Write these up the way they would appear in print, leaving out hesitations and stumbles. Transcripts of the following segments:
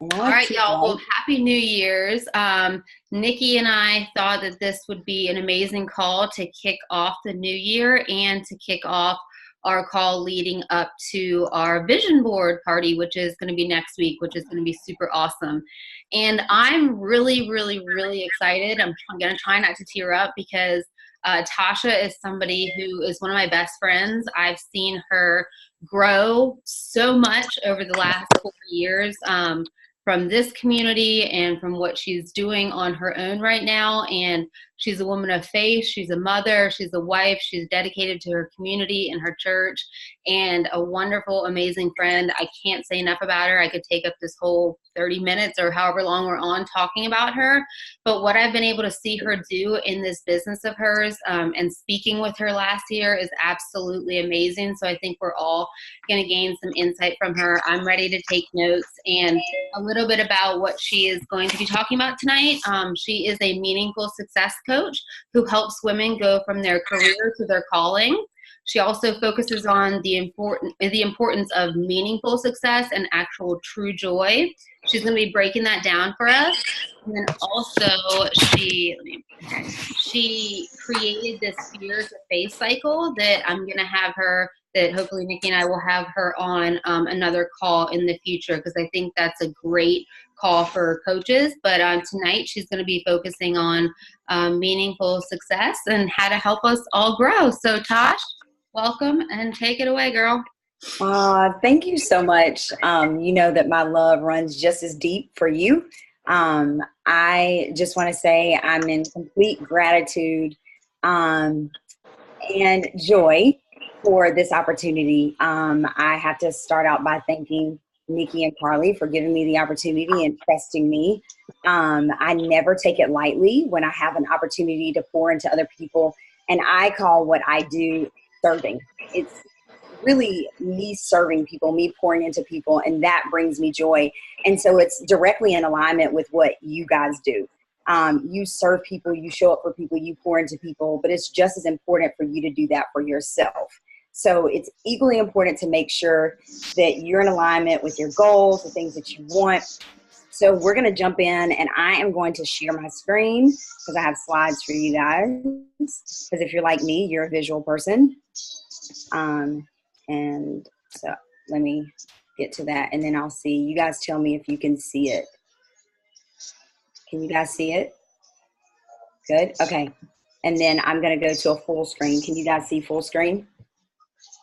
All right, y'all. Well, happy New Year's. Nikki and I thought that this would be an amazing call to kick off the new year and to kick off our call leading up to our vision board party, which is going to be next week, which is going to be super awesome. And I'm really, really, really excited. I'm going to try not to tear up because Tasha is somebody who is one of my best friends. I've seen her grow so much over the last 4 years. From this community and from what she's doing on her own right now. And she's a woman of faith. She's a mother. She's a wife. She's dedicated to her community and her church, and a wonderful, amazing friend. I can't say enough about her. I could take up this whole 30 minutes or however long we're on talking about her. But what I've been able to see her do in this business of hers and speaking with her last year is absolutely amazing. So I think we're all going to gain some insight from her. I'm ready to take notes. And a little bit about what she is going to be talking about tonight. She is a meaningful success coach who helps women go from their career to their calling. She also focuses on the importance of meaningful success and actual true joy. She's going to be breaking that down for us. And then also she created this fear to faith cycle that I'm going to have her, that hopefully Nikki and I will have her on another call in the future, because I think that's a great call for coaches. But tonight she's going to be focusing on meaningful success and how to help us all grow. So Tosh, welcome and take it away, girl. Thank you so much. You know that my love runs just as deep for you. I just want to say I'm in complete gratitude and joy for this opportunity. I have to start out by thanking Nikki and Carly for giving me the opportunity and trusting me. I never take it lightly when I have an opportunity to pour into other people, and I call what I do serving. It's really me serving people, me pouring into people, and that brings me joy. And so it's directly in alignment with what you guys do. You serve people, you show up for people, you pour into people, but it's just as important for you to do that for yourself. So it's equally important to make sure that you're in alignment with your goals, the things that you want. So we're going to jump in, and I am going to share my screen because I have slides for you guys. Because if you're like me, you're a visual person. And so let me get to that, and then I'll see. You guys tell me if you can see it. Can you guys see it? Good. Okay. And then I'm going to go to a full screen. Can you guys see full screen?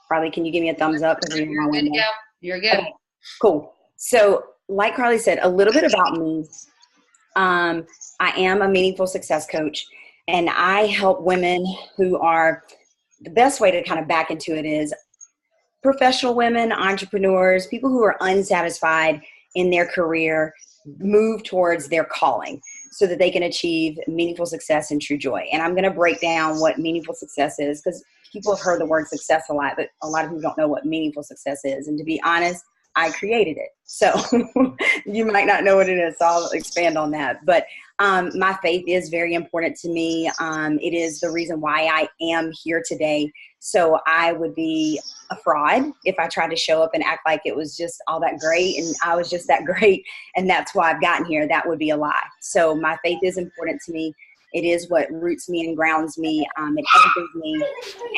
Carly, can you give me a thumbs up? You're good to go. You're good. Okay, cool. So like Carly said, a little bit about me. I am a meaningful success coach, and I help women who are, the best way to kind of back into it is professional women, entrepreneurs, people who are unsatisfied in their career, move towards their calling so that they can achieve meaningful success and true joy. And I'm going to break down what meaningful success is, because people have heard the word success a lot, but a lot of people don't know what meaningful success is. And to be honest, I created it. So you might not know what it is. So I'll expand on that. But my faith is very important to me. It is the reason why I am here today. So I would be a fraud if I tried to show up and act like it was just all that great and I was just that great and that's why I've gotten here. That would be a lie. So my faith is important to me. It is what roots me and grounds me. It anchors me.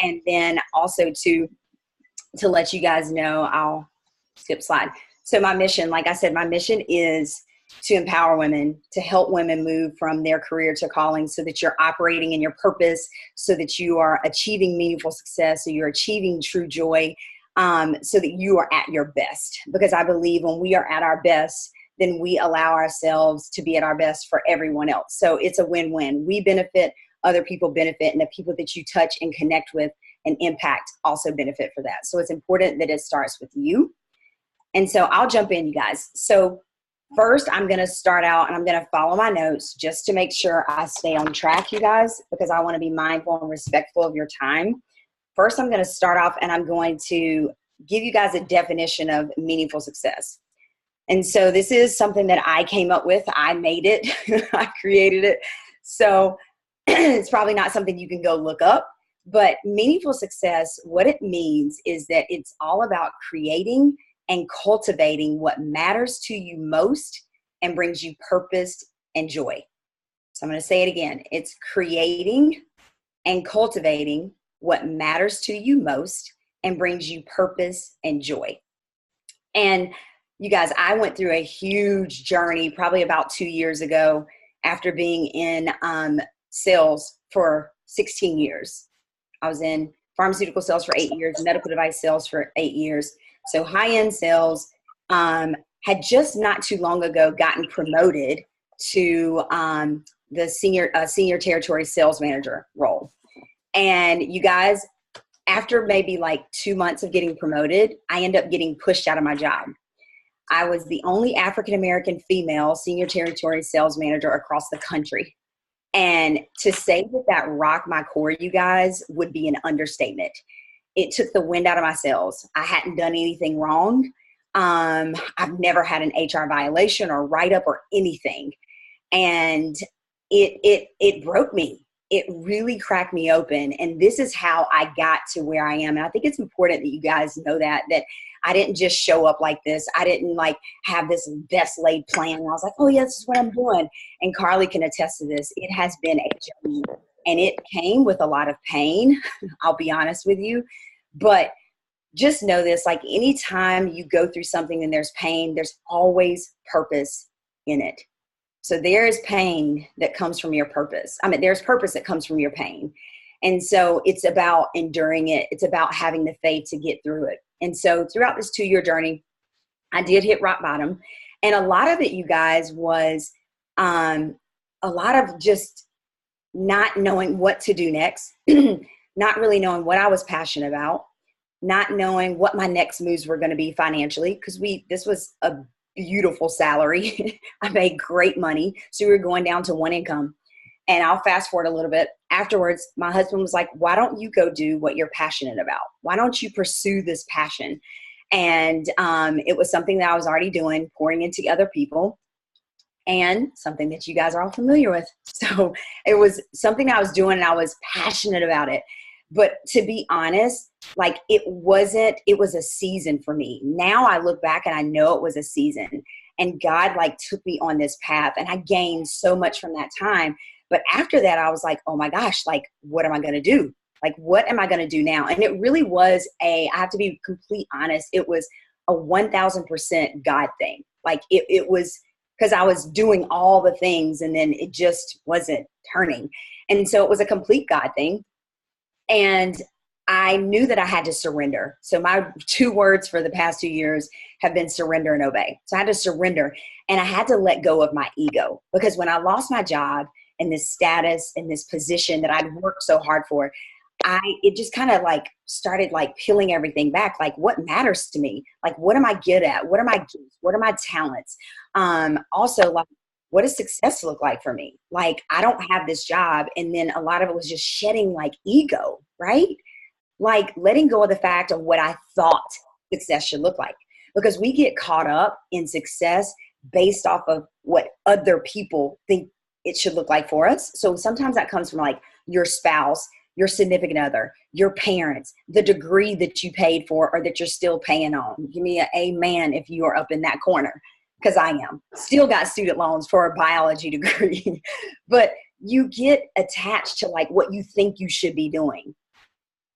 And then also to let you guys know, I'll skip slide. So my mission, like I said, my mission is to empower women, to help women move from their career to calling so that you're operating in your purpose, so that you are achieving meaningful success, so you're achieving true joy, so that you are at your best. Because I believe when we are at our best, then we allow ourselves to be at our best for everyone else. So it's a win-win. We benefit, other people benefit, and the people that you touch and connect with and impact also benefit for that. So it's important that it starts with you. And so I'll jump in, you guys. So first, I'm going to start out and I'm going to follow my notes just to make sure I stay on track, you guys, because I want to be mindful and respectful of your time. First, I'm going to start off and I'm going to give you guys a definition of meaningful success. And so this is something that I came up with. I made it. I created it. So it's probably not something you can go look up. But meaningful success, what it means is that it's all about creating and cultivating what matters to you most and brings you purpose and joy. So I'm going to say it again. It's creating and cultivating what matters to you most and brings you purpose and joy. And you guys, I went through a huge journey probably about 2 years ago after being in sales for 16 years. I was in pharmaceutical sales for 8 years, medical device sales for 8 years. So high-end sales, had just not too long ago gotten promoted to the senior territory sales manager role. And you guys, after maybe like 2 months of getting promoted, I ended up getting pushed out of my job. I was the only African-American female senior territory sales manager across the country. And to say that rocked my core, you guys, would be an understatement. It took the wind out of my sails. I hadn't done anything wrong. I've never had an HR violation or write-up or anything. And it broke me. It really cracked me open. And this is how I got to where I am. And I think it's important that you guys know that I didn't just show up like this. I didn't like have this best laid plan. I was like, oh yeah, this is what I'm doing. And Carly can attest to this. It has been a journey and it came with a lot of pain. I'll be honest with you, but just know this, like anytime you go through something and there's pain, there's always purpose in it. So there is pain that comes from your purpose. I mean, there's purpose that comes from your pain. And so it's about enduring it. It's about having the faith to get through it. And so throughout this 2-year journey, I did hit rock bottom. And a lot of it, you guys, was a lot of just not knowing what to do next, not really knowing what I was passionate about, not knowing what my next moves were going to be financially, because this was a beautiful salary. I made great money. So we were going down to one income. And I'll fast forward a little bit. Afterwards, my husband was like, why don't you go do what you're passionate about? Why don't you pursue this passion? And it was something that I was already doing, pouring into other people, and something that you guys are all familiar with. So it was something I was doing and I was passionate about it. But to be honest, like it was a season for me. Now I look back and I know it was a season, and God like took me on this path and I gained so much from that time. But after that, I was like, oh my gosh, like, what am I going to do? Like, what am I going to do now? And it really was I have to be completely honest, it was a 1000% God thing. Like it was because I was doing all the things and then it just wasn't turning. And so it was a complete God thing. And I knew that I had to surrender. So my 2 words for the past 2 years have been surrender and obey. So I had to surrender and I had to let go of my ego, because when I lost my job and this status and this position that I'd worked so hard for, it just kind of like started like peeling everything back. Like, what matters to me? Like, what am I good at? What are my gifts? What are my talents? Also, like, what does success look like for me? Like, I don't have this job. And then a lot of it was just shedding like ego, right? Like letting go of the fact of what I thought success should look like, because we get caught up in success based off of what other people think it should look like for us. So sometimes that comes from like your spouse, your significant other, your parents, the degree that you paid for or that you're still paying on. Give me an amen if you are up in that corner, because I am. Still got student loans for a biology degree. But you get attached to like what you think you should be doing,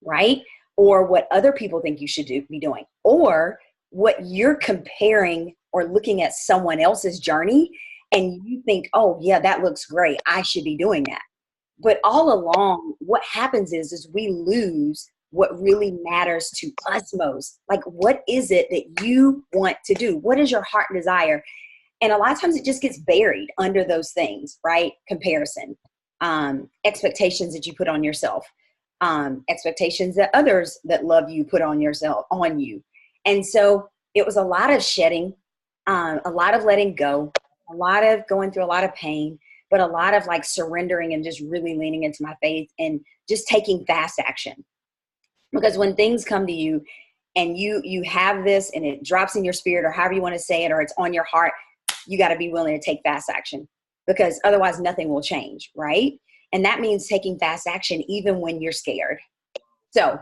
right? Or what other people think you should be doing, or what you're comparing or looking at someone else's journey and you think, oh yeah, that looks great, I should be doing that. But all along, what happens is we lose what really matters to us most. Like, what is it that you want to do? What is your heart desire? And a lot of times it just gets buried under those things, right? Comparison, expectations that you put on yourself, expectations that others that love you put on you. And so it was a lot of shedding, a lot of letting go, a lot of going through a lot of pain, but a lot of like surrendering and just really leaning into my faith and just taking fast action. Because when things come to you and you have this and it drops in your spirit, or however you want to say it, or it's on your heart, you got to be willing to take fast action, because otherwise nothing will change, right? And that means taking fast action even when you're scared. So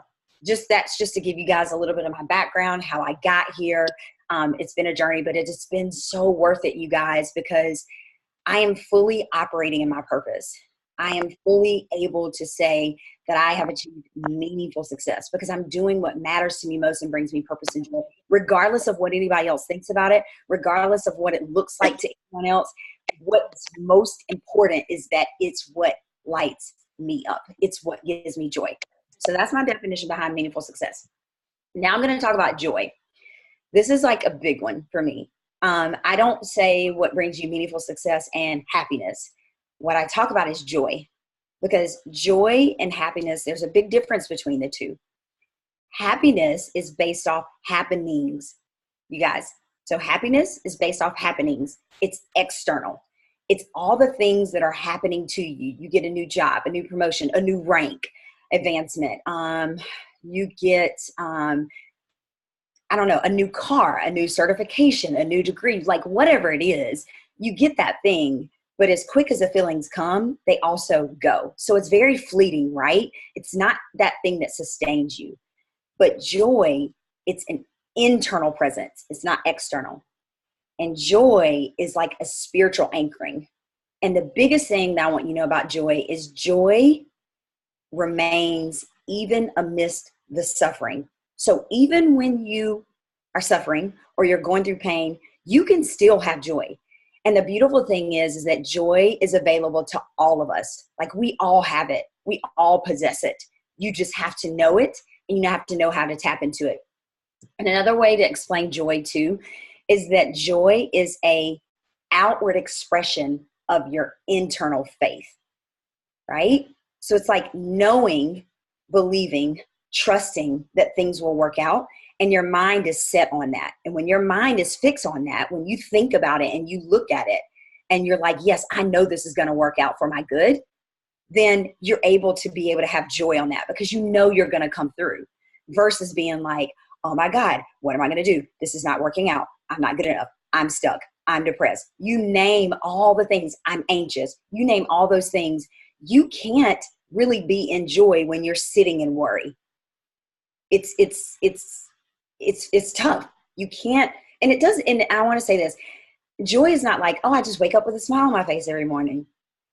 that's just to give you guys a little bit of my background, how I got here. It's been a journey, but it's been so worth it, you guys, because I am fully operating in my purpose. I am fully able to say that I have achieved meaningful success because I'm doing what matters to me most and brings me purpose and joy, regardless of what anybody else thinks about it, regardless of what it looks like to anyone else. What's most important is that it's what lights me up. It's what gives me joy. So that's my definition behind meaningful success. Now I'm going to talk about joy. This is like a big one for me. I don't say what brings you meaningful success and happiness. What I talk about is joy, because joy and happiness, there's a big difference between the two. Happiness is based off happenings, you guys. So happiness is based off happenings. It's external. It's all the things that are happening to you. You get a new job, a new promotion, a new rank, advancement. You get, I don't know, a new car, a new certification, a new degree, like whatever it is, you get that thing. But as quick as the feelings come, they also go. So it's very fleeting, right? It's not that thing that sustains you. But joy, it's an internal presence. It's not external. And joy is like a spiritual anchoring. And the biggest thing that I want you to know about joy is joy remains even amidst the suffering. So even when you are suffering or you're going through pain, you can still have joy. And the beautiful thing is that joy is available to all of us. Like we all have it. We all possess it. You just have to know it, and you have to know how to tap into it. And another way to explain joy too is that joy is a outward expression of your internal faith, right? So it's like knowing, believing, trusting that things will work out, and your mind is set on that. And when your mind is fixed on that, when you think about it and you look at it and you're like, yes, I know this is going to work out for my good, then you're able to be able to have joy on that because you know you're going to come through, versus being like, oh my God, what am I going to do? This is not working out. I'm not good enough. I'm stuck. I'm depressed. You name all the things. I'm anxious. You name all those things. You can't really be in joy when you're sitting in worry. It's tough. You can't, and it doesn't, and I want to say this, joy is not like, oh, I just wake up with a smile on my face every morning.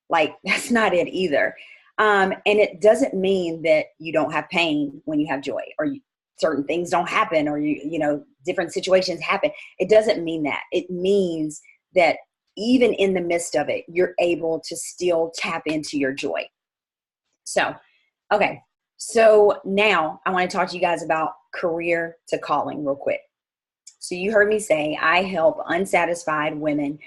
Like, that's not it either. And it doesn't mean that you don't have pain when you have joy, or certain things don't happen, or different situations happen. It doesn't mean that. It means that even in the midst of it, you're able to still tap into your joy. So, okay. So now I want to talk to you guys about career to calling real quick. So you heard me say I help unsatisfied women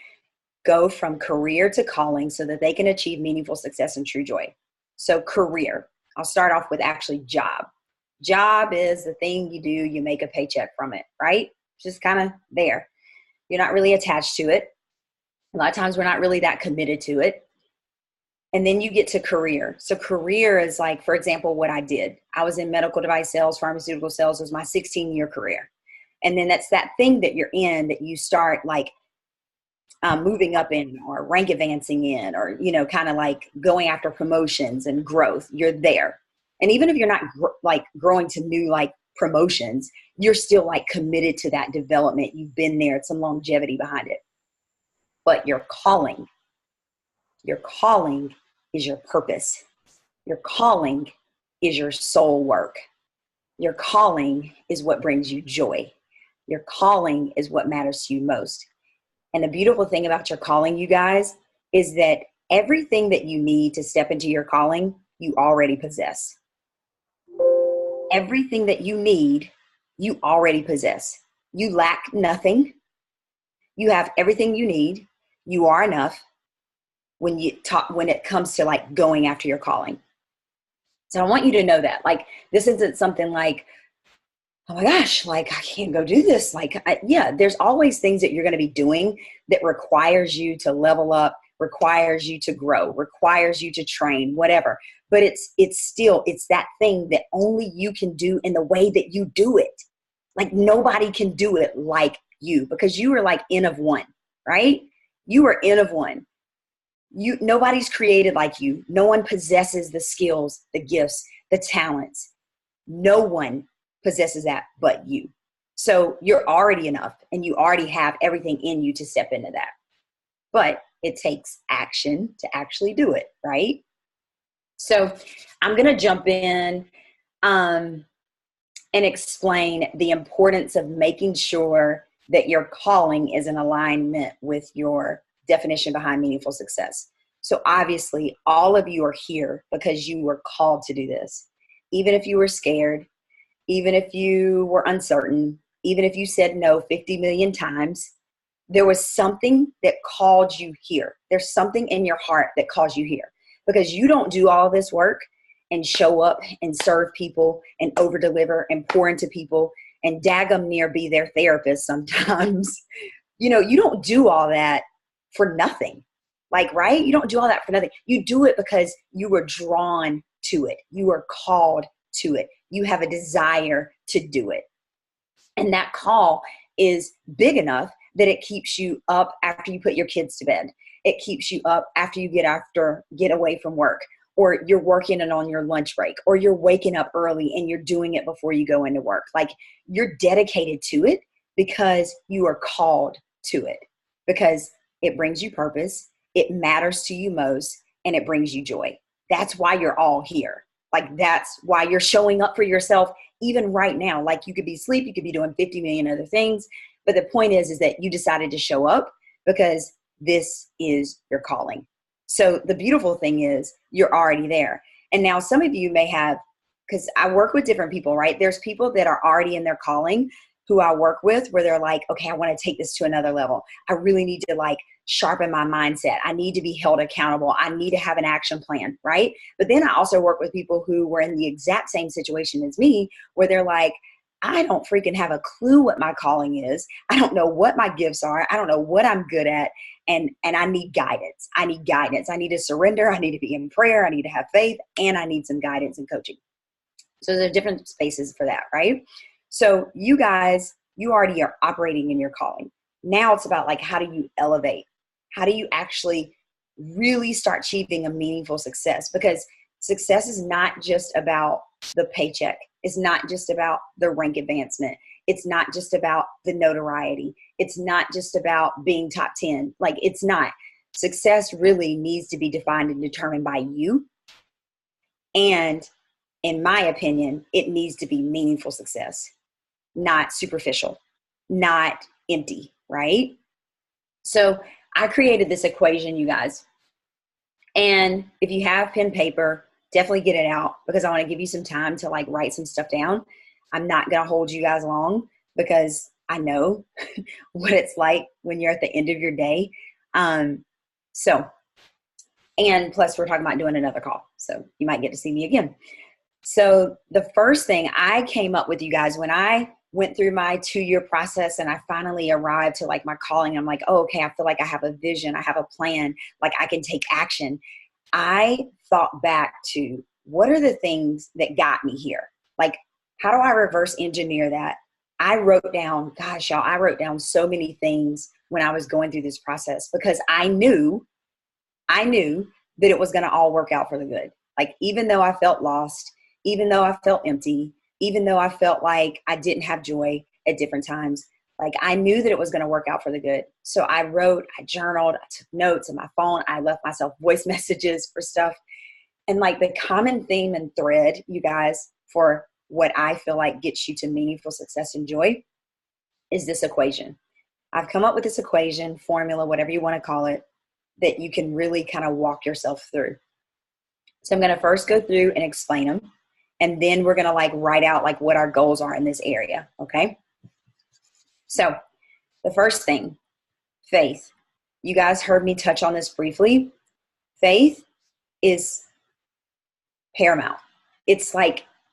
go from career to calling so that they can achieve meaningful success and true joy. So career, I'll start off with actually job. Job is the thing you do, you make a paycheck from it, right? Just kind of there. You're not really attached to it. A lot of times we're not really that committed to it. And then you get to career. So career is like, for example, what I did. I was in medical device sales, pharmaceutical sales. It was my 16-year career. And then that's that thing that you're in that you start like moving up in, or rank advancing in, or, kind of like going after promotions and growth. You're there. And even if you're not growing to new like promotions, you're still like committed to that development. You've been there. It's some longevity behind it. But your calling is your purpose. Your calling is your soul work. Your calling is what brings you joy. Your calling is what matters to you most. And the beautiful thing about your calling, you guys, is that everything that you need to step into your calling, you already possess. Everything that you need, you already possess. You lack nothing. You have everything you need. You are enough when it comes to like going after your calling. So I want you to know that, like, this isn't something like, oh my gosh, like I can't go do this. Like, there's always things that you're going to be doing that requires you to level up, requires you to grow, requires you to train, whatever. But it's that thing that only you can do in the way that you do it. Like nobody can do it like you, because you are like N of one, right? You are N of one. Nobody's created like you. No one possesses the skills, the gifts, the talents. No one possesses that but you. So you're already enough and you already have everything in you to step into that. But it takes action to actually do it, right? So I'm going to jump in and explain the importance of making sure that your calling is in alignment with your definition behind meaningful success. So obviously, all of you are here because you were called to do this. Even if you were scared, even if you were uncertain, even if you said no 50 million times, there was something that called you here. There's something in your heart that calls you here, because you don't do all this work and show up and serve people and over deliver and pour into people and daggum near be their therapist sometimes. You don't do all that for nothing. Like, right? You don't do all that for nothing. You do it because you were drawn to it. You were called to it. You have a desire to do it. And that call is big enough that it keeps you up after you put your kids to bed. It keeps you up after you get away from work, or you're working it on your lunch break, or you're waking up early and you're doing it before you go into work. Like, you're dedicated to it because you are called to it, because it brings you purpose, it matters to you most, and it brings you joy. That's why you're all here. Like, that's why you're showing up for yourself even right now. Like, you could be asleep, you could be doing 50 million other things, but the point is that you decided to show up because this is your calling. So the beautiful thing is you're already there. And now some of you may have, because I work with different people, right? There's people that are already in their calling who I work with where they're like, okay, I want to take this to another level. I really need to sharpen my mindset. I need to be held accountable. I need to have an action plan, right? But then I also work with people who were in the exact same situation as me, where they're like, I don't freaking have a clue what my calling is. I don't know what my gifts are. I don't know what I'm good at. And I need guidance. I need guidance. I need to surrender. I need to be in prayer. I need to have faith, and I need some guidance and coaching. So there are different spaces for that, right? So you guys, you already are operating in your calling. Now it's about how do you elevate? How do you actually really start achieving a meaningful success? Because success is not just about the paycheck. It's not just about the rank advancement. It's not just about the notoriety. It's not just about being top 10. It's not. Success really needs to be defined and determined by you. And in my opinion, it needs to be meaningful success, not superficial, not empty, right? So I created this equation, you guys. And if you have pen paper, definitely get it out, because I want to give you some time to write some stuff down. I'm not going to hold you guys long because I know what it's like when you're at the end of your day. And plus we're talking about doing another call, so you might get to see me again. So the first thing I came up with, you guys, when I went through my 2-year process and I finally arrived to my calling, I'm like, oh, okay, I feel like I have a vision. I have a plan. I can take action. I thought back to what are the things that got me here? How do I reverse engineer that? I wrote down, gosh, y'all, I wrote down so many things when I was going through this process, because I knew that it was going to all work out for the good. Even though I felt lost, even though I felt empty, even though I felt like I didn't have joy at different times, I knew that it was going to work out for the good. So I wrote, I journaled, I took notes on my phone. I left myself voice messages for stuff. And the common theme and thread, you guys, for what I feel like gets you to meaningful success and joy is this equation. I've come up with this equation, formula, whatever you want to call it, that you can really kind of walk yourself through. So I'm going to first go through and explain them. And then we're going to write out what our goals are in this area. Okay. So the first thing, faith. You guys heard me touch on this briefly. Faith is paramount. It's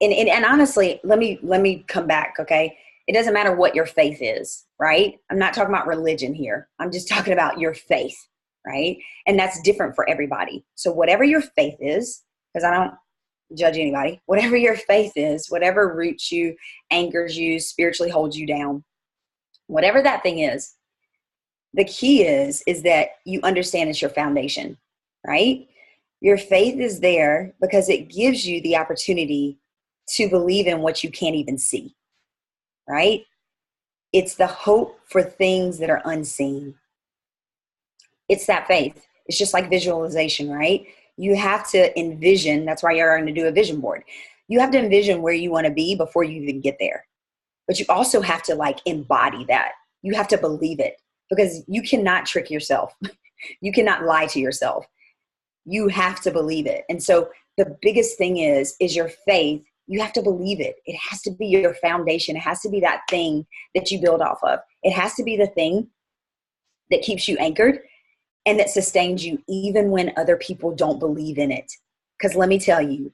and honestly, let me come back. Okay. It doesn't matter what your faith is, right? I'm not talking about religion here. I'm just talking about your faith, right? And that's different for everybody. So whatever your faith is, because I don't judge anybody, whatever your faith is, whatever roots you, anchors you, spiritually holds you down, whatever that thing is, the key is that you understand it's your foundation, right? Your faith is there because it gives you the opportunity to believe in what you can't even see, right? It's the hope for things that are unseen. It's that faith. It's just like visualization, right? You have to envision. That's why you're going to do a vision board. You have to envision where you want to be before you even get there. But you also have to like embody that. You have to believe it, because you cannot trick yourself. You cannot lie to yourself. You have to believe it. And so the biggest thing is your faith. You have to believe it. It has to be your foundation. It has to be that thing that you build off of. It has to be the thing that keeps you anchored and that sustains you even when other people don't believe in it. Because let me tell you,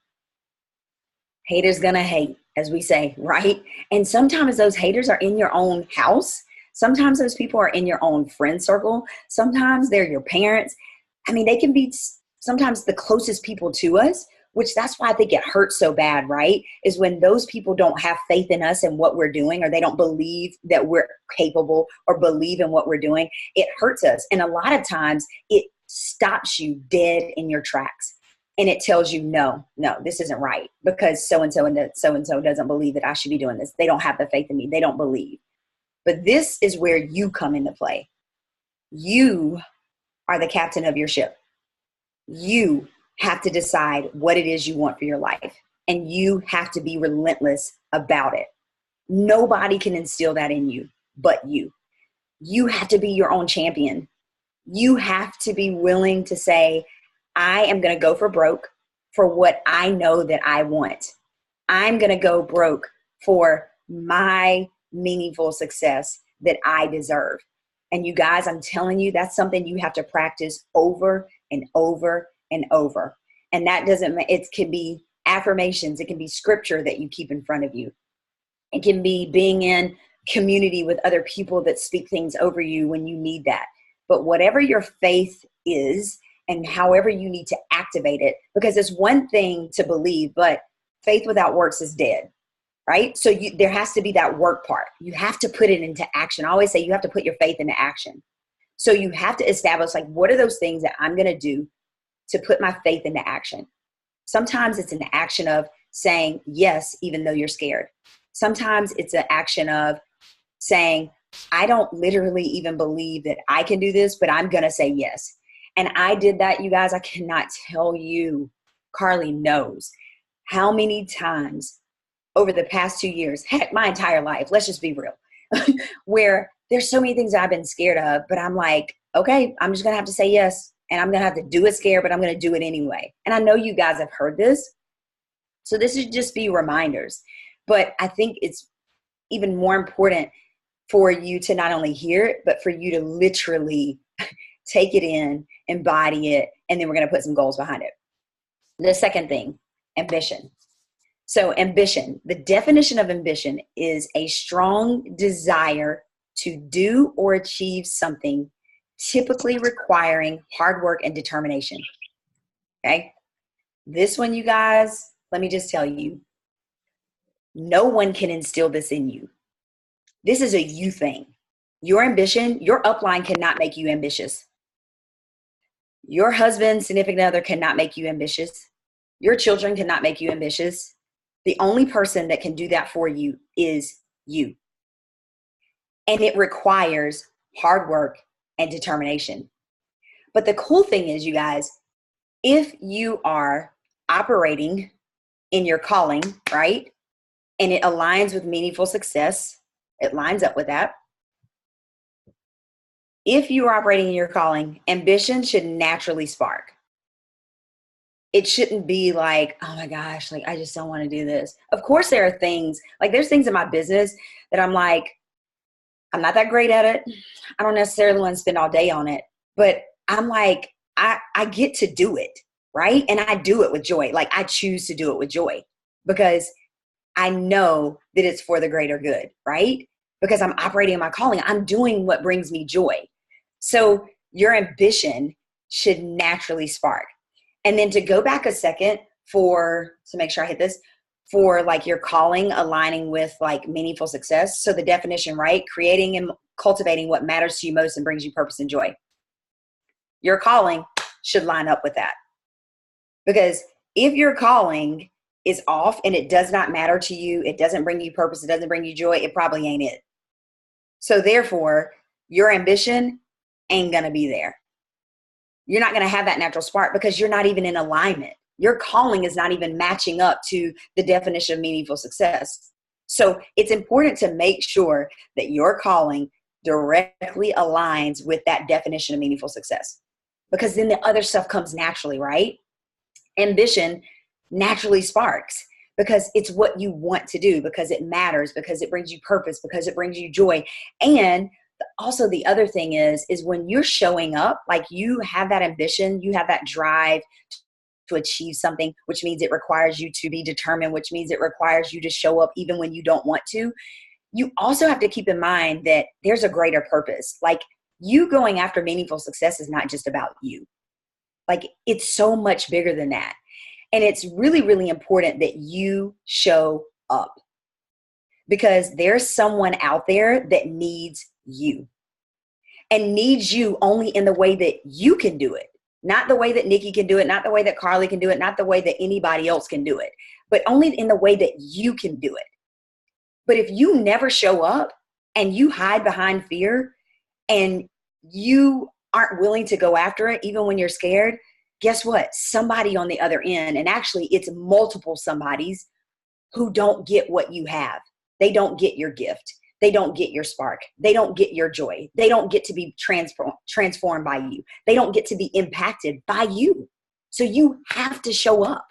haters gonna hate, as we say, right? And sometimes those haters are in your own house. Sometimes those people are in your own friend circle. Sometimes they're your parents. I mean, they can be sometimes the closest people to us, which that's why I think it hurts so bad, right? Is when those people don't have faith in us and what we're doing, or they don't believe that we're capable or believe in what we're doing. It hurts us. And a lot of times it stops you dead in your tracks. And it tells you, no, this isn't right, because so-and-so and so-and-so doesn't believe that I should be doing this. They don't have the faith in me. They don't believe. But this is where you come into play. You are the captain of your ship. You have to decide what it is you want for your life. And you have to be relentless about it. Nobody can instill that in you but you. You have to be your own champion. You have to be willing to say, I am going to go for broke for what I know that I want. I'm going to go broke for my meaningful success that I deserve. And you guys, I'm telling you, that's something you have to practice over and over and over. And that doesn't, it can be affirmations. It can be scripture that you keep in front of you. It can be being in community with other people that speak things over you when you need that. But whatever your faith is, and however you need to activate it, because it's one thing to believe, but faith without works is dead, right? So there has to be that work part. You have to put it into action. I always say you have to put your faith into action. So you have to establish, like, what are those things that I'm going to do to put my faith into action? Sometimes it's an action of saying yes, even though you're scared. Sometimes it's an action of saying, I don't literally even believe that I can do this, but I'm going to say yes. And I did that, you guys. I cannot tell you, Carly knows how many times over the past 2 years, heck, my entire life, let's just be real, where there's so many things I've been scared of, but I'm like, okay, I'm just going to have to say yes. And I'm going to have to do it scared, but I'm going to do it anyway. And I know you guys have heard this. So this should just be reminders. But I think it's even more important for you to not only hear it, but for you to literally take it in, embody it, and then we're going to put some goals behind it. The second thing, ambition. So ambition, the definition of ambition is a strong desire to do or achieve something, typically requiring hard work and determination. Okay? This one, you guys, let me just tell you, no one can instill this in you. This is a you thing. Your ambition, your upline cannot make you ambitious. Your husband, significant other cannot make you ambitious. Your children cannot make you ambitious. The only person that can do that for you is you. And it requires hard work and determination. But the cool thing is, you guys, if you are operating in your calling, right, and it aligns with meaningful success, it lines up with that. If you are operating in your calling, ambition should naturally spark. It shouldn't be like, oh my gosh, like, I just don't want to do this. Of course, there are things, like there's things in my business that I'm like, I'm not that great at it. I don't necessarily want to spend all day on it, but I'm like, I get to do it, right? And I do it with joy. Like, I choose to do it with joy because I know that it's for the greater good, right? Because I'm operating in my calling. I'm doing what brings me joy. So your ambition should naturally spark. And then to go back a second to make sure I hit this, for like your calling aligning with like meaningful success. So the definition, right? Creating and cultivating what matters to you most and brings you purpose and joy. Your calling should line up with that. Because if your calling is off and it does not matter to you, it doesn't bring you purpose, it doesn't bring you joy, it probably ain't it. So therefore, your ambition ain't going to be there. You're not going to have that natural spark because you're not even in alignment. Your calling is not even matching up to the definition of meaningful success. So it's important to make sure that your calling directly aligns with that definition of meaningful success, because then the other stuff comes naturally, right? Ambition naturally sparks because it's what you want to do, because it matters, because it brings you purpose, because it brings you joy. And also the other thing is when you're showing up, like you have that ambition, you have that drive to achieve something, which means it requires you to be determined, which means it requires you to show up even when you don't want to. You also have to keep in mind that there's a greater purpose. Like, you going after meaningful success is not just about you. Like, it's so much bigger than that. And it's really, really important that you show up, because there's someone out there that needs you, and needs you only in the way that you can do it. Not the way that Nikki can do it, not the way that Carly can do it, not the way that anybody else can do it, but only in the way that you can do it. But if you never show up and you hide behind fear and you aren't willing to go after it, even when you're scared, guess what? Somebody on the other end, and actually it's multiple somebodies, who don't get what you have. They don't get your gift. They don't get your spark. They don't get your joy. They don't get to be transformed by you. They don't get to be impacted by you. So you have to show up.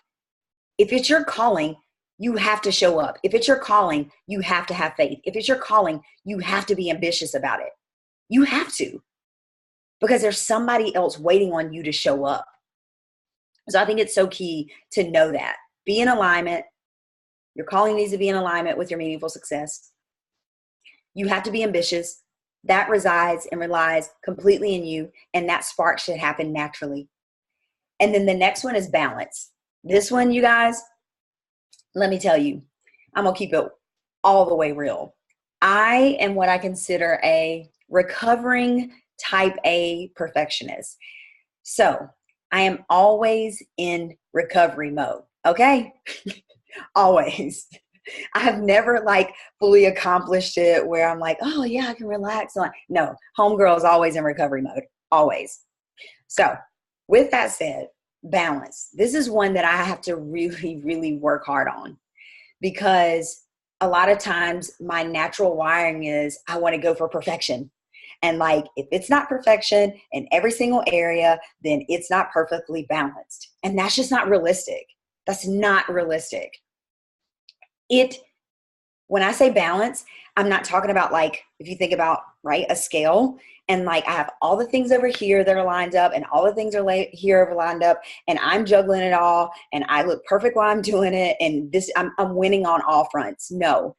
If it's your calling, you have to show up. If it's your calling, you have to have faith. If it's your calling, you have to be ambitious about it. You have to, because there's somebody else waiting on you to show up. So I think it's so key to know that. Be in alignment. Your calling needs to be in alignment with your meaningful success. You have to be ambitious. That resides and relies completely in you, and that spark should happen naturally. And then the next one is balance. This one, you guys, let me tell you, I'm going to keep it all the way real. I am what I consider a recovering type A perfectionist. So I am always in recovery mode, okay? Always. I have never like fully accomplished it where I'm like, oh yeah, I can relax. No, homegirl is always in recovery mode, always. So with that said, balance. This is one that I have to really, really work hard on, because a lot of times my natural wiring is I want to go for perfection. And like, if it's not perfection in every single area, then it's not perfectly balanced. And that's just not realistic. That's not realistic. When I say balance, I'm not talking about like, if you think about, right, a scale, and like I have all the things over here that are lined up and all the things are here are lined up, and I'm juggling it all and I look perfect while I'm doing it, and this I'm winning on all fronts. No,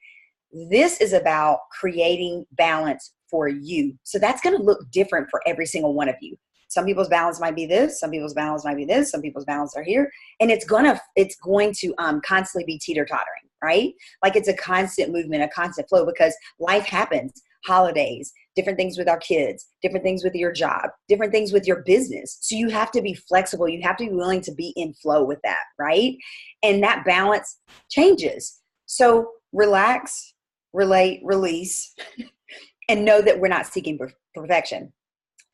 this is about creating balance for you. So that's going to look different for every single one of you. Some people's balance might be this, some people's balance might be this, some people's balance are here, and it's going to constantly be teeter-tottering, right? Like, it's a constant movement, a constant flow, because life happens. Holidays, different things with our kids, different things with your job, different things with your business. So you have to be flexible. You have to be willing to be in flow with that, right? And that balance changes. So relax, relate, release, and know that we're not seeking perfection.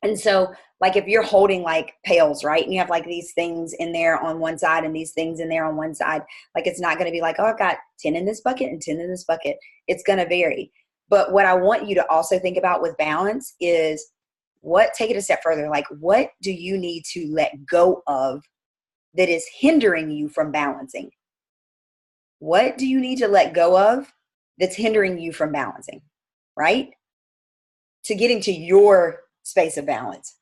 And so, like, if you're holding like pails, right, and you have like these things in there on one side and these things in there on one side, like, it's not going to be like, oh, I've got 10 in this bucket and 10 in this bucket. It's going to vary. But what I want you to also think about with balance is take it a step further. Like, what do you need to let go of that is hindering you from balancing? What do you need to let go of that's hindering you from balancing, right? To get into your space of balance.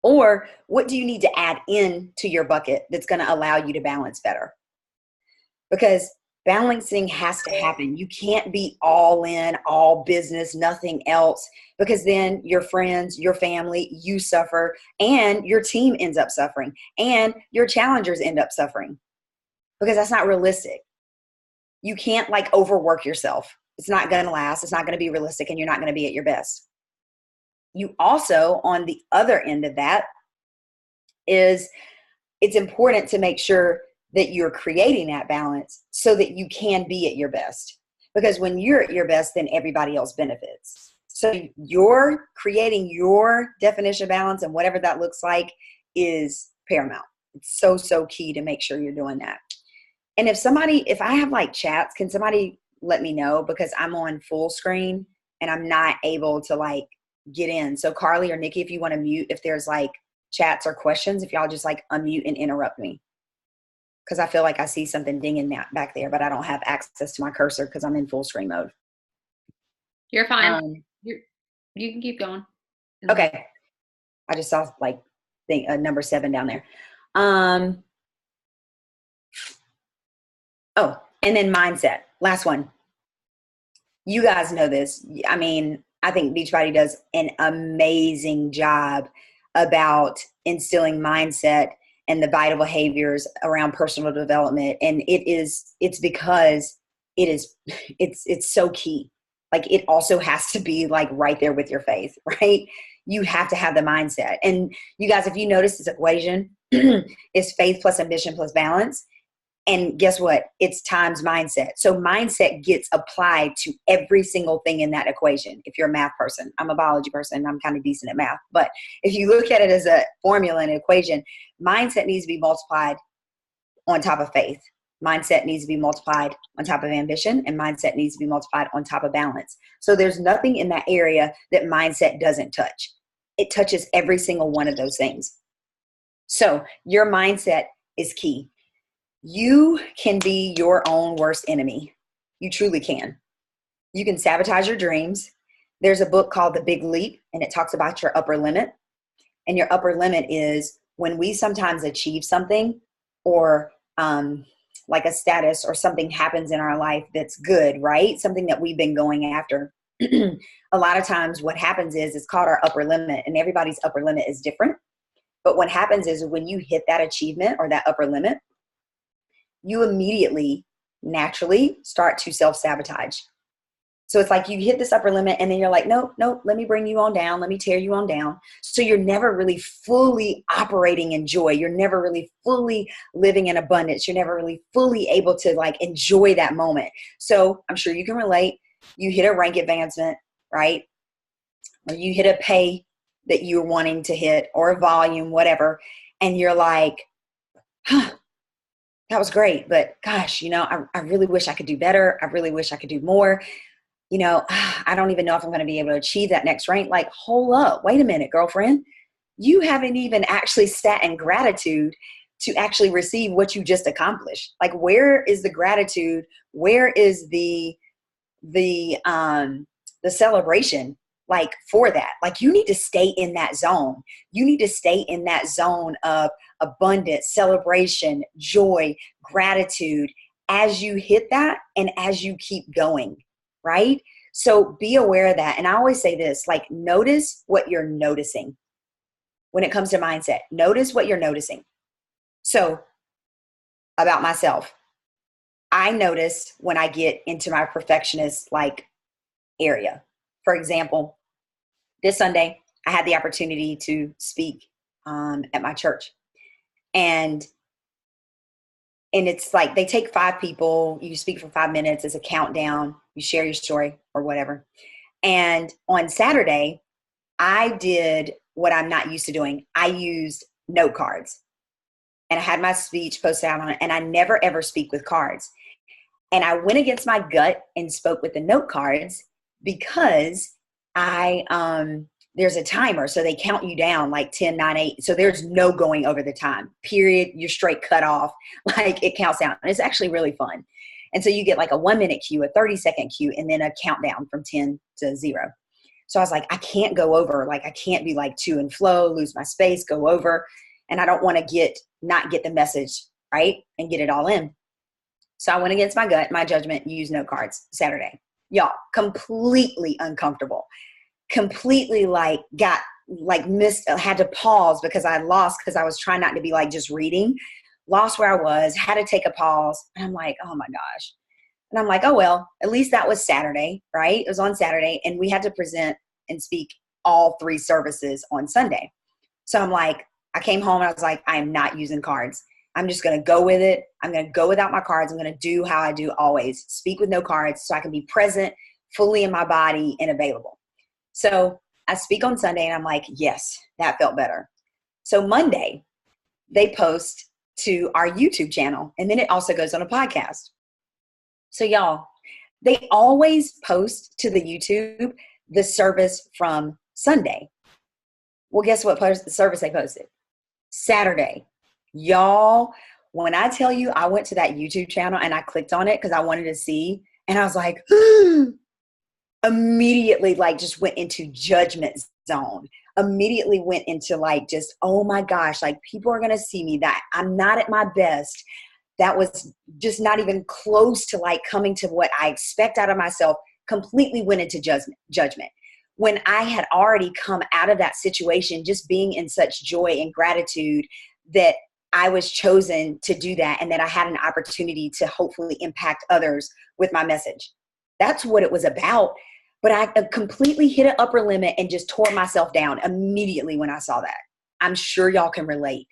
Or what do you need to add in to your bucket that's going to allow you to balance better? Because balancing has to happen. You can't be all in, all business, nothing else, because then your friends, your family, you suffer, and your team ends up suffering, and your challengers end up suffering, because that's not realistic. You can't like overwork yourself. It's not going to last. It's not going to be realistic, and you're not going to be at your best. You also, on the other end of that, is it's important to make sure that you're creating that balance so that you can be at your best. Because when you're at your best, then everybody else benefits. So you're creating your definition of balance, and whatever that looks like is paramount. It's so, so key to make sure you're doing that. And if I have like chats, can somebody let me know, because I'm on full screen and I'm not able to like get in. So Carly or Nikki, if you want to mute, if there's like chats or questions, if y'all just like unmute and interrupt me. Because I feel like I see something dinging back there, but I don't have access to my cursor because I'm in full screen mode. You're fine. You can keep going. Okay. I just saw like number 7 down there. Oh, and then mindset. Last one. You guys know this. I mean, I think Beachbody does an amazing job about instilling mindset and the vital behaviors around personal development. And it's because it's so key. Like, it also has to be like right there with your faith, right? You have to have the mindset. And you guys, if you notice, this equation is faith plus ambition plus balance. And guess what? It's times mindset. So mindset gets applied to every single thing in that equation. If you're a math person, I'm a biology person, I'm kind of decent at math. But if you look at it as a formula and equation, mindset needs to be multiplied on top of faith. Mindset needs to be multiplied on top of ambition, and mindset needs to be multiplied on top of balance. So there's nothing in that area that mindset doesn't touch. It touches every single one of those things. So your mindset is key. You can be your own worst enemy. You truly can. You can sabotage your dreams. There's a book called The Big Leap, and it talks about your upper limit. And your upper limit is when we sometimes achieve something, or like a status or something happens in our life that's good, right? Something that we've been going after. A lot of times what happens is it's called our upper limit, and everybody's upper limit is different. But what happens is when you hit that achievement or that upper limit, you immediately naturally start to self-sabotage. So it's like you hit this upper limit and then you're like, nope, let me bring you on down. Let me tear you on down. So you're never really fully operating in joy. You're never really fully living in abundance. You're never really fully able to like enjoy that moment. So I'm sure you can relate. You hit a rank advancement, right? Or you hit a pay that you're wanting to hit, or a volume, whatever. And you're like, that was great, but gosh, I really wish I could do better. I really wish I could do more. I don't even know if I'm going to be able to achieve that next rank. Like, hold up, wait a minute, girlfriend. You haven't even actually sat in gratitude to actually receive what you just accomplished. Like, where is the gratitude? Where is the celebration? Like, for that, like, you need to stay in that zone. You need to stay in that zone of abundance, celebration, joy, gratitude as you hit that and as you keep going, right? So be aware of that. And I always say this, like, notice what you're noticing when it comes to mindset. Notice what you're noticing. So about myself, I notice when I get into my perfectionist like area. For example, this Sunday, I had the opportunity to speak at my church. And it's like they take 5 people, you speak for 5 minutes as a countdown, you share your story or whatever. And on Saturday, I did what I'm not used to doing. I used note cards. And I had my speech posted out on it, and I never ever speak with cards. And I went against my gut and spoke with the note cards because there's a timer. So they count you down like 10, 9, 8. So there's no going over the time, period. You're straight cut off. Like, it counts down. And it's actually really fun. And so you get like a 1-minute cue, a 30-second cue, and then a countdown from 10 to 0. So I was like, I can't go over. Like, I can't be like to and flow, lose my space, go over. And I don't want to not get the message, right? And get it all in. So I went against my gut, my judgment, use note cards Saturday. Y'all, completely uncomfortable. Completely had to pause because I lost, because I was trying not to be like just reading, lost where I was, had to take a pause. And I'm like, oh my gosh. And I'm like, oh, well, at least that was Saturday, right? It was on Saturday, and we had to present and speak all 3 services on Sunday. So I'm like, I came home and I was like, I am not using cards. I'm just going to go with it. I'm going to go without my cards. I'm going to do how I do always, speak with no cards, so I can be present fully in my body and available. So I speak on Sunday and I'm like, yes, that felt better. So Monday, they post to our YouTube channel, and then it also goes on a podcast. So y'all, they always post to the YouTube the service from Sunday. Well, guess what service they posted? Saturday. Y'all, when I tell you I went to that YouTube channel and I clicked on it because I wanted to see, and I was like, immediately like just went into judgment zone. Immediately went into like just, oh my gosh, like people are going to see me that I'm not at my best. That was just not even close to like coming to what I expect out of myself. Completely went into judgment. When I had already come out of that situation, just being in such joy and gratitude that I was chosen to do that and that I had an opportunity to hopefully impact others with my message. That's what it was about. But I completely hit an upper limit and just tore myself down immediately when I saw that. I'm sure y'all can relate.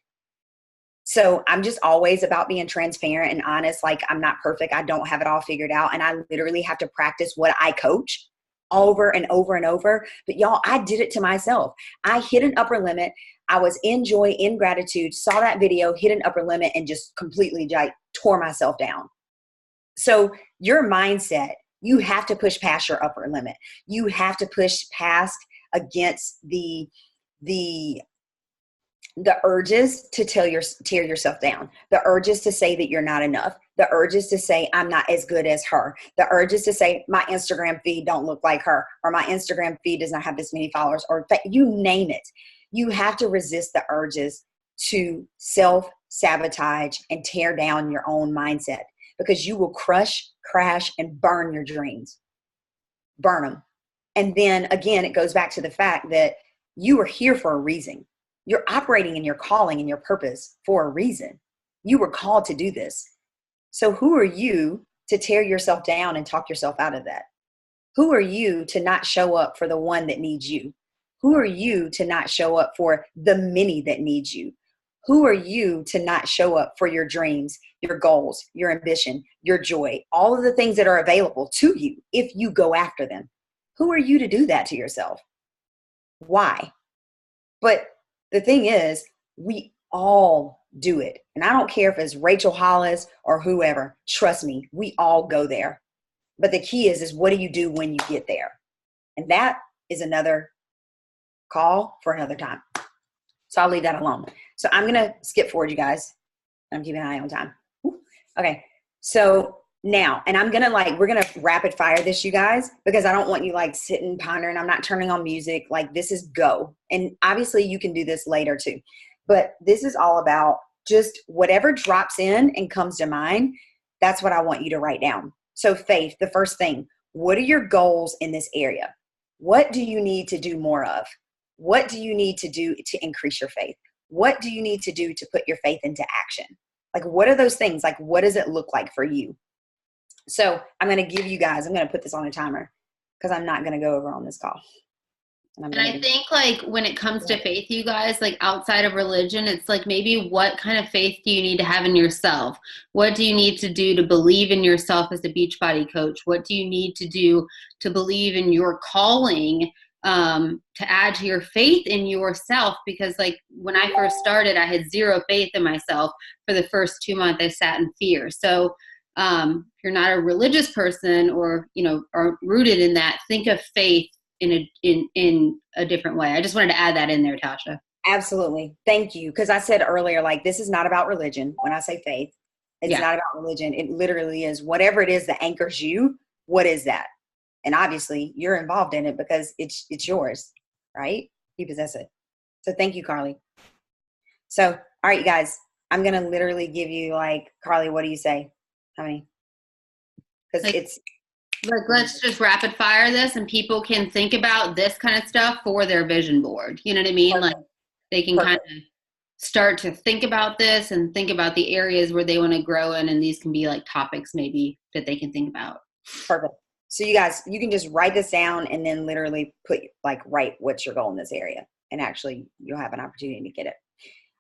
So I'm just always about being transparent and honest. Like, I'm not perfect. I don't have it all figured out. And I literally have to practice what I coach over and over and over. But y'all, I did it to myself. I hit an upper limit. I was in joy, in gratitude, saw that video, hit an upper limit, and just completely like tore myself down. So your mindset, you have to push past your upper limit. You have to push past against the urges to tear yourself down, the urges to say that you're not enough, the urges to say I'm not as good as her, the urges to say my Instagram feed don't look like her, or my Instagram feed does not have this many followers, or you name it. You have to resist the urges to self-sabotage and tear down your own mindset, because you will crush, crash, and burn your dreams. Burn them. And then again, it goes back to the fact that you are here for a reason. You're operating in your calling and your purpose for a reason. You were called to do this. So who are you to tear yourself down and talk yourself out of that? Who are you to not show up for the one that needs you? Who are you to not show up for the many that need you? Who are you to not show up for your dreams, your goals, your ambition, your joy, all of the things that are available to you if you go after them? Who are you to do that to yourself? Why? But the thing is, we all do it. And I don't care if it's Rachel Hollis or whoever. Trust me, we all go there. But the key is what do you do when you get there? And that is another call for another time. So I'll leave that alone. So I'm going to skip forward, you guys. I'm keeping an eye on time. Okay. So now, and I'm going to we're going to rapid fire this, you guys, because I don't want you sitting pondering. I'm not turning on music. This is go. And obviously you can do this later too, but this is all about just whatever drops in and comes to mind. That's what I want you to write down. So Faith, the first thing, what are your goals in this area? What do you need to do more of? What do you need to do to increase your faith? What do you need to do to put your faith into action? What are those things? What does it look like for you? So I'm going to give you guys, I'm going to put this on a timer because I'm not going to go over on this call. And I think when it comes to faith, you guys, outside of religion, it's maybe what kind of faith do you need to have in yourself? What do you need to do to believe in yourself as a Beachbody coach? What do you need to do to believe in your calling, to add to your faith in yourself? Because when I first started, I had zero faith in myself. For the first 2 months, I sat in fear. So if you're not a religious person or, are rooted in that, think of faith in a different way. I just wanted to add that in there, Tasha. Absolutely. Thank you. Because I said earlier, this is not about religion. When I say faith, it's not about religion. It literally is whatever it is that anchors you. What is that? And obviously you're involved in it because it's yours, right? You possess it. So thank you, Carly. So, all right, you guys, I'm going to literally give you Carly, what do you say? How many? Because it's let's just rapid fire this and people can think about this kind of stuff for their vision board. You know what I mean? Perfect. They can kind of start to think about this and think about the areas where they want to grow in. And these can be topics maybe that they can think about. Perfect. So you guys, you can just write this down and then literally put write what's your goal in this area. And actually you'll have an opportunity to get it.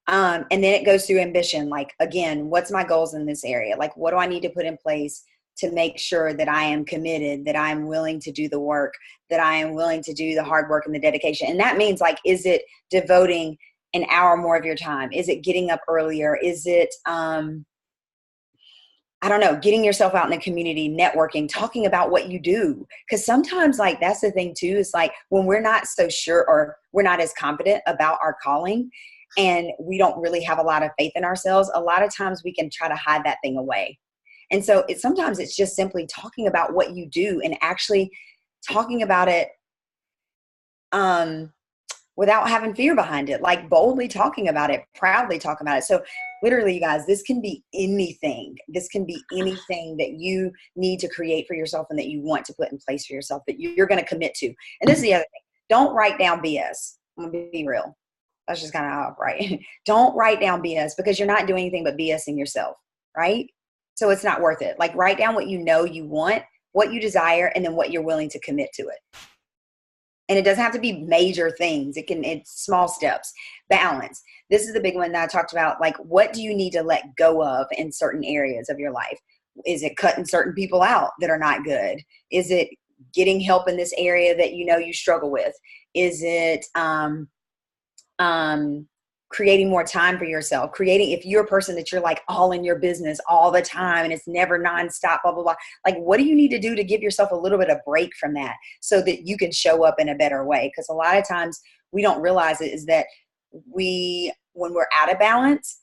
And then it goes through ambition. Again, what's my goals in this area? What do I need to put in place to make sure that I am committed, that I'm willing to do the work, that I am willing to do the hard work and the dedication. And that means, like, is it devoting an hour more of your time? Is it getting up earlier? Is it, I don't know, getting yourself out in the community, networking, talking about what you do? Because sometimes, like, that's the thing too, is like when we're not so sure or we're not as confident about our calling and we don't really have a lot of faith in ourselves, a lot of times we can try to hide that thing away. And so sometimes it's just simply talking about what you do and actually talking about it without having fear behind it, like boldly talking about it, proudly talking about it. So literally, you guys, this can be anything. This can be anything that you need to create for yourself and that you want to put in place for yourself that you're going to commit to. And this is the other thing. Don't write down BS. I'm going to be real. That's just kind of how I write. Don't write down BS because you're not doing anything but BSing yourself, right? So it's not worth it. Like, write down what you know you want, what you desire, and then what you're willing to commit to it. And it doesn't have to be major things. It's small steps. Balance. This is the big one that I talked about. Like, what do you need to let go of in certain areas of your life? Is it cutting certain people out that are not good? Is it getting help in this area that you know you struggle with? Is it creating more time for yourself? If you're a person that you're like all in your business all the time and it's never nonstop, blah, blah, blah. Like, what do you need to do to give yourself a little bit of break from that so that you can show up in a better way? Because a lot of times we don't realize it is that when we're out of balance,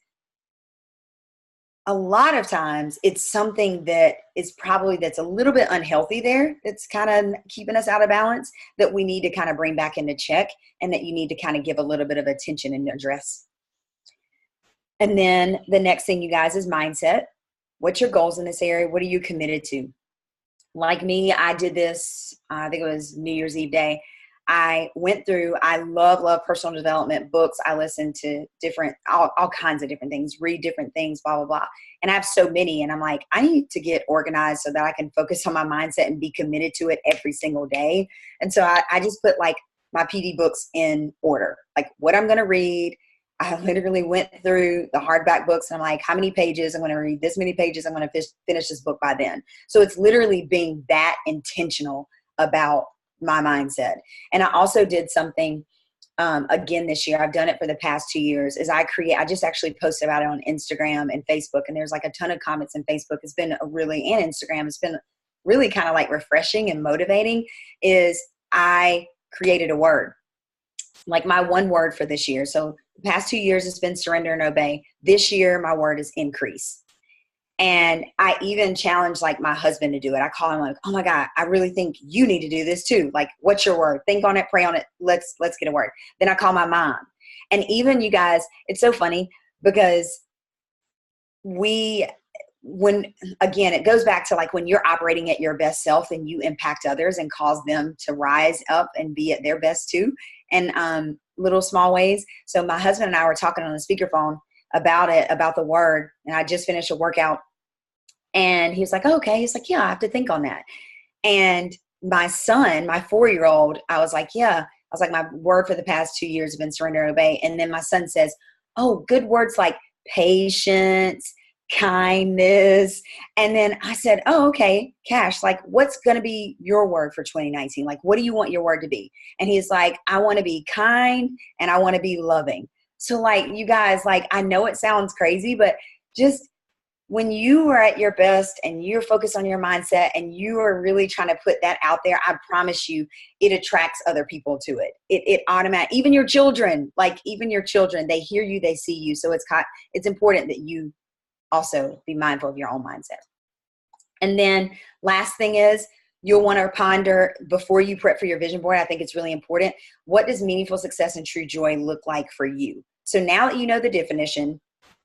a lot of times it's something that that's a little bit unhealthy there. That's kind of keeping us out of balance that we need to kind of bring back into check and that you need to kind of give a little bit of attention and address. And then the next thing, you guys, is mindset. What's your goals in this area? What are you committed to? Like me, I did this, I think it was New Year's Eve day. I went through, I love personal development books. I listen to all kinds of different things, read different things, blah, blah, blah. And I have so many. And I'm like, I need to get organized so that I can focus on my mindset and be committed to it every single day. And so I just put like my PD books in order, like what I'm going to read. I literally went through the hardback books and I'm like, how many pages? I'm going to read this many pages. I'm going to finish this book by then. So it's literally being that intentional about my mindset. And I also did something again this year. I've done it for the past 2 years. I just actually posted about it on Instagram and Facebook, and there's like a ton of comments in Facebook. And Instagram. It's been really kind of like refreshing and motivating. Is I created a word, like my one word for this year. So the past 2 years it's been surrender and obey. This year my word is increase. And I even challenge like my husband to do it. I call him like, oh my God, I really think you need to do this too. Like, what's your word? Think on it, pray on it. Let's get a word. Then I call my mom. And even, you guys, it's so funny because it goes back to like when you're operating at your best self and you impact others and cause them to rise up and be at their best too. And little small ways. So my husband and I were talking on the speakerphone about the word. And I just finished a workout and he was like, oh, okay. He's like, yeah, I have to think on that. And my son, my 4-year-old, I was like, my word for the past 2 years has been surrender and obey. And then my son says, oh, good words like patience, kindness. And then I said, oh, okay, Cash, like what's going to be your word for 2019? Like, what do you want your word to be? And he's like, I want to be kind and I want to be loving. So like, you guys, like, I know it sounds crazy, but just when you are at your best and you're focused on your mindset and you are really trying to put that out there, I promise you, it attracts other people to it. It automatically, even your children, they hear you, they see you. So it's important that you also be mindful of your own mindset. And then last thing is, you'll want to ponder before you prep for your vision board. I think it's really important. What does meaningful success and true joy look like for you? So now that you know the definition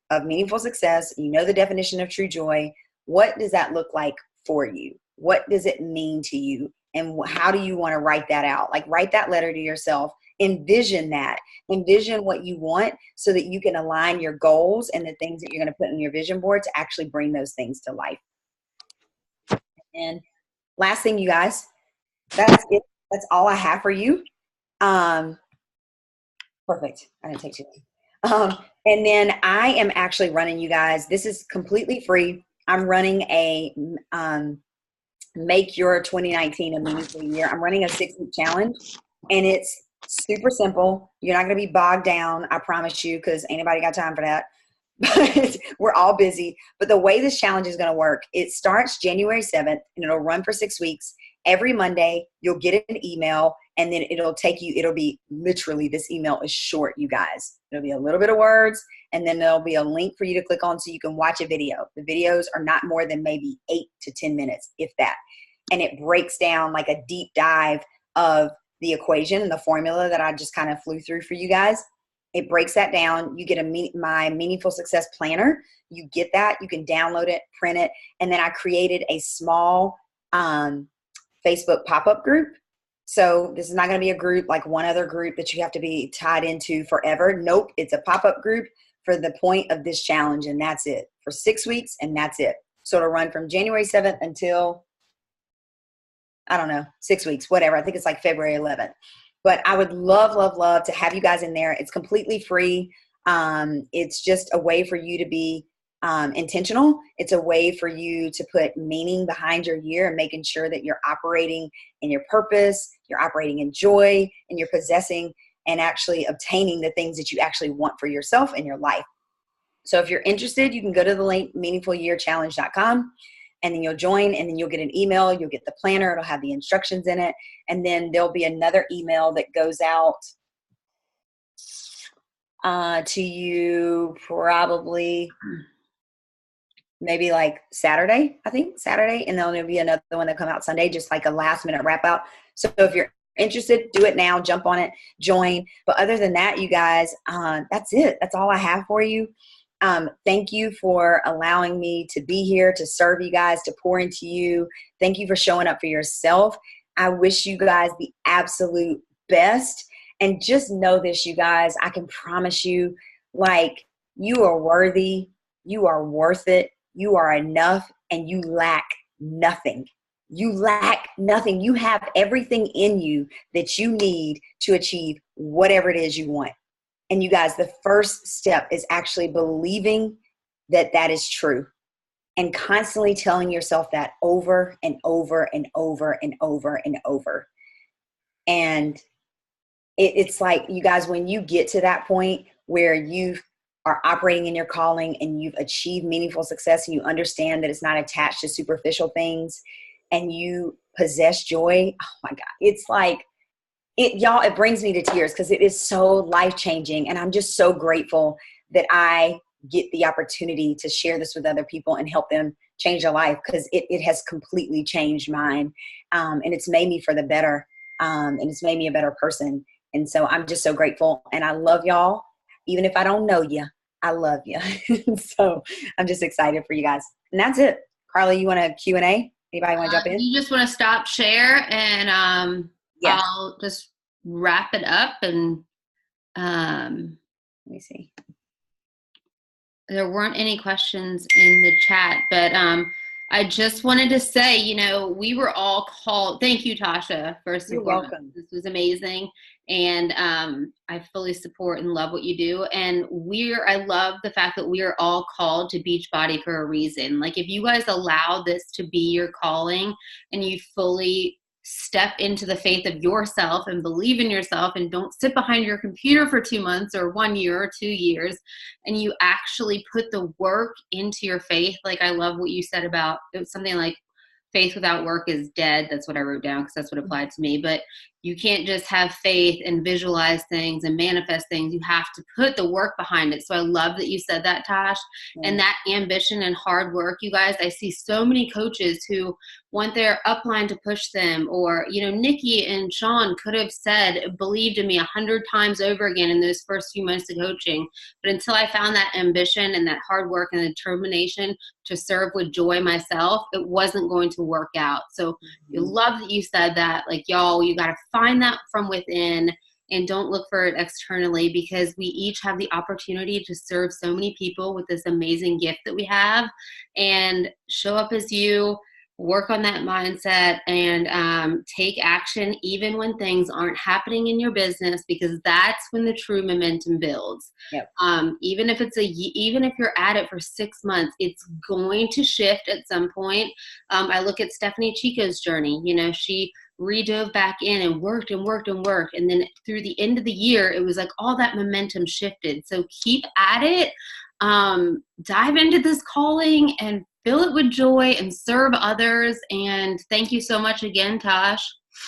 of meaningful success, you know the definition of true joy, what does that look like for you? What does it mean to you? And how do you want to write that out? Like, write that letter to yourself. Envision that. Envision what you want so that you can align your goals and the things that you're going to put in your vision board to actually bring those things to life. And last thing, you guys, that's it. That's all I have for you. Perfect. I didn't take too long. And then I am actually running, you guys. This is completely free. I'm running a make your 2019 a meaningful year. I'm running a 6-week challenge, and it's super simple. You're not going to be bogged down, I promise you, because ain't nobody got time for that. But we're all busy. But the way this challenge is going to work, it starts January 7th, and it'll run for 6 weeks. Every Monday, you'll get an email, and then it'll be literally, this email is short, you guys. It'll be a little bit of words, and then there'll be a link for you to click on so you can watch a video. The videos are not more than maybe 8 to 10 minutes, if that. And it breaks down like a deep dive of the equation and the formula that I just kind of flew through for you guys. It breaks that down. You get my Meaningful Success Planner. You get that. You can download it, print it. And then I created a small Facebook pop-up group. So this is not going to be a group like one other group that you have to be tied into forever. Nope. It's a pop-up group for the point of this challenge, and that's it. For 6 weeks, and that's it. So it'll run from January 7th until, I don't know, 6 weeks, whatever. I think it's like February 11th. But I would love, love, love to have you guys in there. It's completely free. It's just a way for you to be intentional. It's a way for you to put meaning behind your year and making sure that you're operating in your purpose, you're operating in joy, and you're possessing and actually obtaining the things that you actually want for yourself in your life. So if you're interested, you can go to the link meaningfulyearchallenge.com. And then you'll join, and then you'll get an email. You'll get the planner. It'll have the instructions in it. And then there'll be another email that goes out to you probably maybe like Saturday, I think, Saturday. And then there'll be another one that come out Sunday, just like a last minute wrap out. So if you're interested, do it now. Jump on it. Join. But other than that, you guys, that's it. That's all I have for you. Thank you for allowing me to be here, to serve you guys, to pour into you. Thank you for showing up for yourself. I wish you guys the absolute best. And just know this, you guys, I can promise you, like, you are worthy, you are worth it, you are enough, and you lack nothing. You lack nothing. You have everything in you that you need to achieve whatever it is you want. And you guys, the first step is actually believing that that is true and constantly telling yourself that over and over and over and over and over. And it's like, you guys, when you get to that point where you are operating in your calling and you've achieved meaningful success and you understand that it's not attached to superficial things and you possess joy, oh my God, it's like, y'all, it brings me to tears because it is so life-changing. And I'm just so grateful that I get the opportunity to share this with other people and help them change their life, because it has completely changed mine. And it's made me for the better. And it's made me a better person. And so I'm just so grateful. And I love y'all. Even if I don't know you, I love you. So I'm just excited for you guys. And that's it. Carly, you want a Q&A? Anybody want to jump in? You just want to stop share and yeah. I'll just wrap it up and let me see. There weren't any questions in the chat, but I just wanted to say, you know, we were all called. Thank you, Tasha. First and foremost, welcome. This was amazing, and I fully support and love what you do. And I love the fact that we are all called to Beachbody for a reason. Like, if you guys allow this to be your calling, and you fully step into the faith of yourself and believe in yourself and don't sit behind your computer for 2 months or 1 year or 2 years, and you actually put the work into your faith. Like, I love what you said about it was something like faith without work is dead. That's what I wrote down because that's what applied to me. But you can't just have faith and visualize things and manifest things. You have to put the work behind it. So I love that you said that, Tosh. Yeah. And that ambition and hard work, you guys, I see so many coaches who want their upline to push them, or, you know, Nikki and Sean could have said, believed in me 100 times over again in those first few months of coaching. But until I found that ambition and that hard work and determination to serve with joy myself, it wasn't going to work out. So you love that you said that. Like, y'all, you got to find that from within and don't look for it externally, because we each have the opportunity to serve so many people with this amazing gift that we have. And show up as you, work on that mindset, and take action even when things aren't happening in your business, because that's when the true momentum builds. Yep. Even if you're at it for 6 months, it's going to shift at some point. I look at Stephanie Chico's journey. She redove back in and worked and worked and worked, and then through the end of the year, it was like all that momentum shifted. So keep at it. Dive into this calling and fill it with joy and serve others. And thank you so much again, Tosh.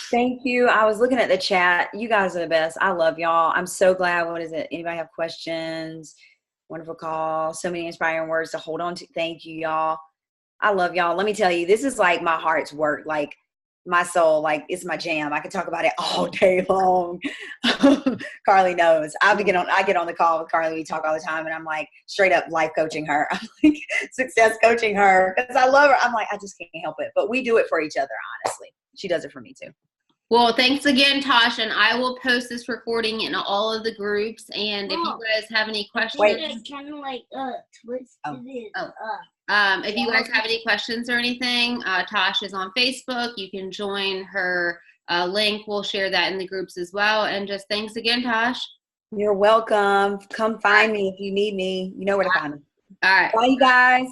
Thank you. I was looking at the chat. You guys are the best. I love y'all. I'm so glad. What is it? Anybody have questions? Wonderful call. So many inspiring words to hold on to. Thank you, y'all. I love y'all. Let me tell you, this is like my heart's work. Like my soul, like it's my jam. I could talk about it all day long. Carly knows. I get on the call with Carly. We talk all the time, and I'm like straight up life coaching her. I'm like success coaching her because I love her. I'm like, I just can't help it. But we do it for each other, honestly. She does it for me too. Well, thanks again, Tosh, and I will post this recording in all of the groups. And if you guys have any questions, kind of like twist it. If you guys have any questions or anything, Tosh is on Facebook. You can join her link. We'll share that in the groups as well. And just thanks again, Tosh. You're welcome. Come find me if you need me. You know where to find me. All right. Bye, you guys.